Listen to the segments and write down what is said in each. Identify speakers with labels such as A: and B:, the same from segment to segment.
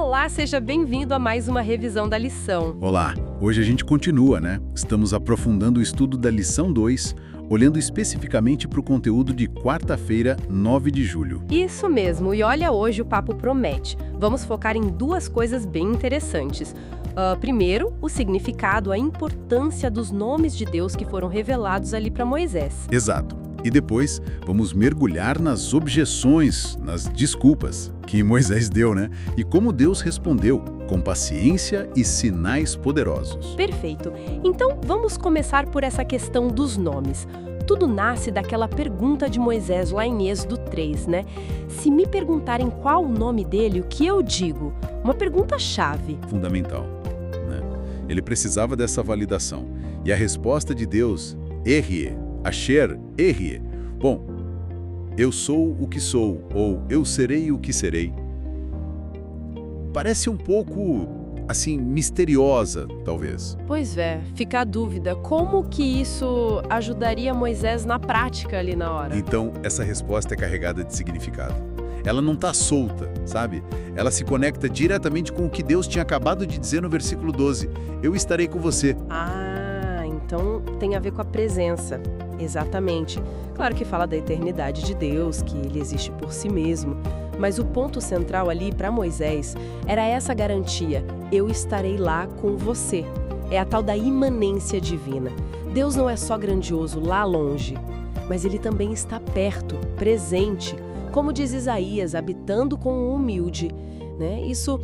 A: Olá, seja bem-vindo a mais uma revisão da lição.
B: Olá, hoje a gente continua, né? Estamos aprofundando o estudo da lição 2, olhando especificamente para o conteúdo de quarta-feira, 9 de julho.
A: Isso mesmo, e olha, hoje o papo promete. Vamos focar em duas coisas bem interessantes. Primeiro, o significado, a importância dos nomes de Deus que foram revelados ali para Moisés.
B: Exato. E depois, vamos mergulhar nas objeções, nas desculpas que Moisés deu, né? E como Deus respondeu, com paciência e sinais poderosos.
A: Perfeito. Então, vamos começar por essa questão dos nomes. Tudo nasce daquela pergunta de Moisés lá em Êxodo 3, né? Se me perguntarem qual o nome dele, o que eu digo? Uma pergunta-chave.
B: Fundamental, né? Ele precisava dessa validação. E a resposta de Deus, Errie, Asher, Errie. Bom, eu sou o que sou, ou eu serei o que serei. Parece um pouco, assim, misteriosa, talvez.
A: Pois é, fica a dúvida, como que isso ajudaria Moisés na prática ali na hora?
B: Então, essa resposta é carregada de significado. Ela não está solta, sabe? Ela se conecta diretamente com o que Deus tinha acabado de dizer no versículo 12. Eu estarei com você.
A: Então tem a ver com a presença. Exatamente. Claro que fala da eternidade de Deus, que ele existe por si mesmo. Mas o ponto central ali para Moisés era essa garantia: eu estarei lá com você. É a tal da imanência divina. Deus não é só grandioso lá longe, mas ele também está perto, presente. Como diz Isaías, habitando com o humilde, né? Isso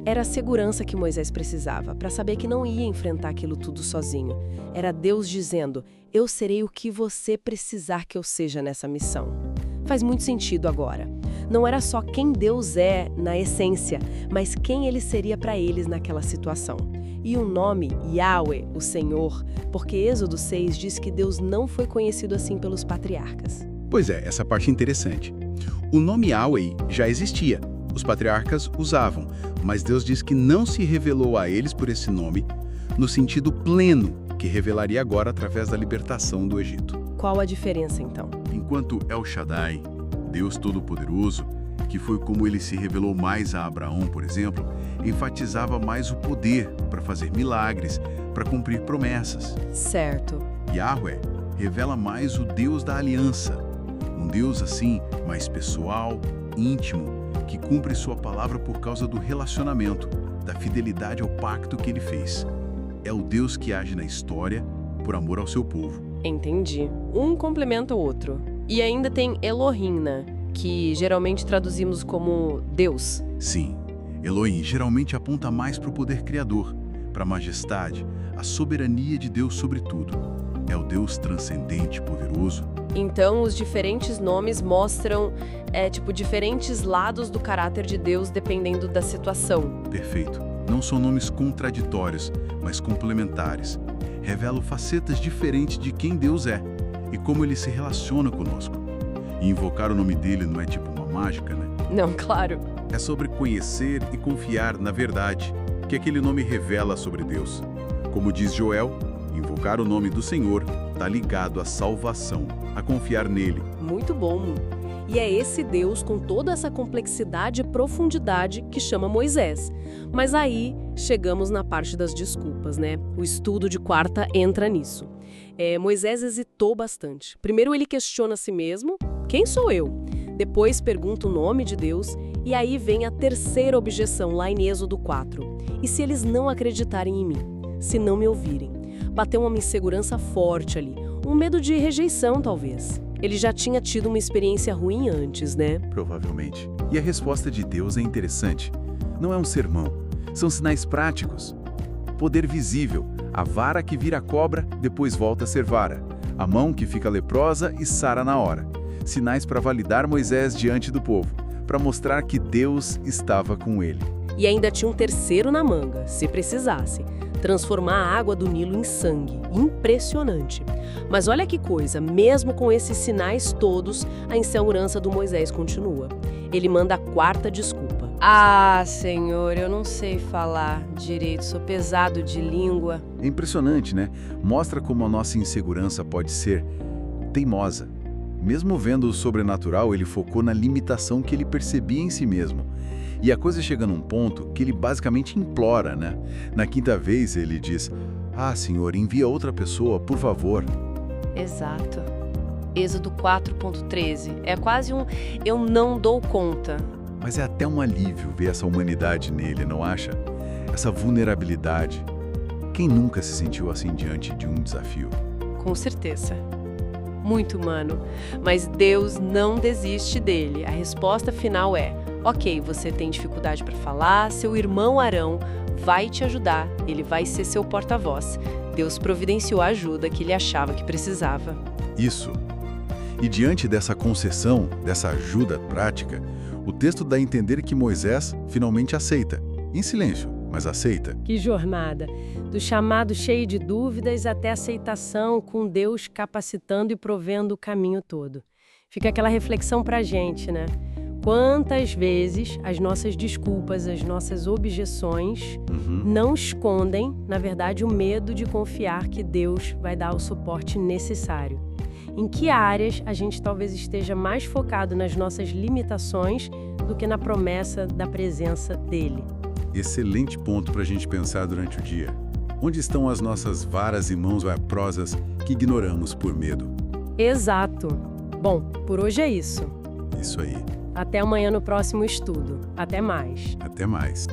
A: era a segurança que Moisés precisava, para saber que não ia enfrentar aquilo tudo sozinho. Era Deus dizendo, eu serei o que você precisar que eu seja nessa missão. Faz muito sentido agora. Não era só quem Deus é na essência, mas quem ele seria para eles naquela situação. E o nome, Yahweh, o Senhor, porque Êxodo 6 diz que Deus não foi conhecido assim pelos patriarcas.
B: Pois é, essa parte é interessante. O nome Yahweh já existia. Os patriarcas usavam, mas Deus diz que não se revelou a eles por esse nome, no sentido pleno, que revelaria agora através da libertação do Egito.
A: Qual a diferença, então?
B: Enquanto El Shaddai, Deus Todo-Poderoso, que foi como ele se revelou mais a Abraão, por exemplo, enfatizava mais o poder para fazer milagres, para cumprir promessas.
A: Certo.
B: Yahweh revela mais o Deus da aliança, um Deus assim, mais pessoal, íntimo, que cumpre sua palavra por causa do relacionamento, da fidelidade ao pacto que ele fez. É o Deus que age na história por amor ao seu povo.
A: Entendi. Um complementa o outro. E ainda tem Elohim, né? Que geralmente traduzimos como Deus.
B: Sim, Elohim geralmente aponta mais para o poder criador, para a majestade, a soberania de Deus sobre tudo. É o Deus transcendente, poderoso.
A: Então, os diferentes nomes mostram, diferentes lados do caráter de Deus dependendo da situação.
B: Perfeito. Não são nomes contraditórios, mas complementares. Revelam facetas diferentes de quem Deus é e como ele se relaciona conosco. E invocar o nome dele não é tipo uma mágica, né?
A: Não, claro.
B: É sobre conhecer e confiar na verdade que aquele nome revela sobre Deus. Como diz Joel, invocar o nome do Senhor está ligado à salvação, a confiar nele.
A: Muito bom. E é esse Deus com toda essa complexidade e profundidade que chama Moisés. Mas aí chegamos na parte das desculpas, né? O estudo de quarta entra nisso. Moisés hesitou bastante. Primeiro ele questiona a si mesmo, quem sou eu? Depois pergunta o nome de Deus e aí vem a terceira objeção lá em Êxodo 4. E se eles não acreditarem em mim? Se não me ouvirem? Bateu uma insegurança forte ali, um medo de rejeição talvez. Ele já tinha tido uma experiência ruim antes, né?
B: Provavelmente. E a resposta de Deus é interessante. Não é um sermão, são sinais práticos. Poder visível, a vara que vira cobra, depois volta a ser vara. A mão que fica leprosa e sara na hora. Sinais para validar Moisés diante do povo, para mostrar que Deus estava com ele.
A: E ainda tinha um terceiro na manga, se precisasse. Transformar a água do Nilo em sangue. Impressionante. Mas olha que coisa, mesmo com esses sinais todos, a insegurança do Moisés continua. Ele manda a quarta desculpa. Senhor, eu não sei falar direito, sou pesado de língua.
B: É impressionante, né? Mostra como a nossa insegurança pode ser teimosa. Mesmo vendo o sobrenatural, ele focou na limitação que ele percebia em si mesmo. E a coisa chega num ponto que ele basicamente implora, né? Na quinta vez ele diz: "Ah, Senhor, envia outra pessoa, por favor."
A: Exato. Êxodo 4.13. É quase um "eu não dou conta".
B: Mas é até um alívio ver essa humanidade nele, não acha? Essa vulnerabilidade. Quem nunca se sentiu assim diante de um desafio?
A: Com certeza. Muito humano. Mas Deus não desiste dele. A resposta final é: ok, você tem dificuldade para falar, seu irmão Arão vai te ajudar, ele vai ser seu porta-voz. Deus providenciou a ajuda que ele achava que precisava.
B: Isso. E diante dessa concessão, dessa ajuda prática, o texto dá a entender que Moisés finalmente aceita. Em silêncio, mas aceita.
A: Que jornada! Do chamado cheio de dúvidas até a aceitação, com Deus capacitando e provendo o caminho todo. Fica aquela reflexão pra gente, né? Quantas vezes as nossas desculpas, as nossas objeções não escondem, na verdade, o medo de confiar que Deus vai dar o suporte necessário. Em que áreas a gente talvez esteja mais focado nas nossas limitações do que na promessa da presença dele?
B: Excelente ponto para a gente pensar durante o dia. Onde estão as nossas varas e mãos leprosas que ignoramos por medo?
A: Exato. Bom, por hoje é isso.
B: Isso aí.
A: Até amanhã no próximo estudo. Até mais.
B: Até mais.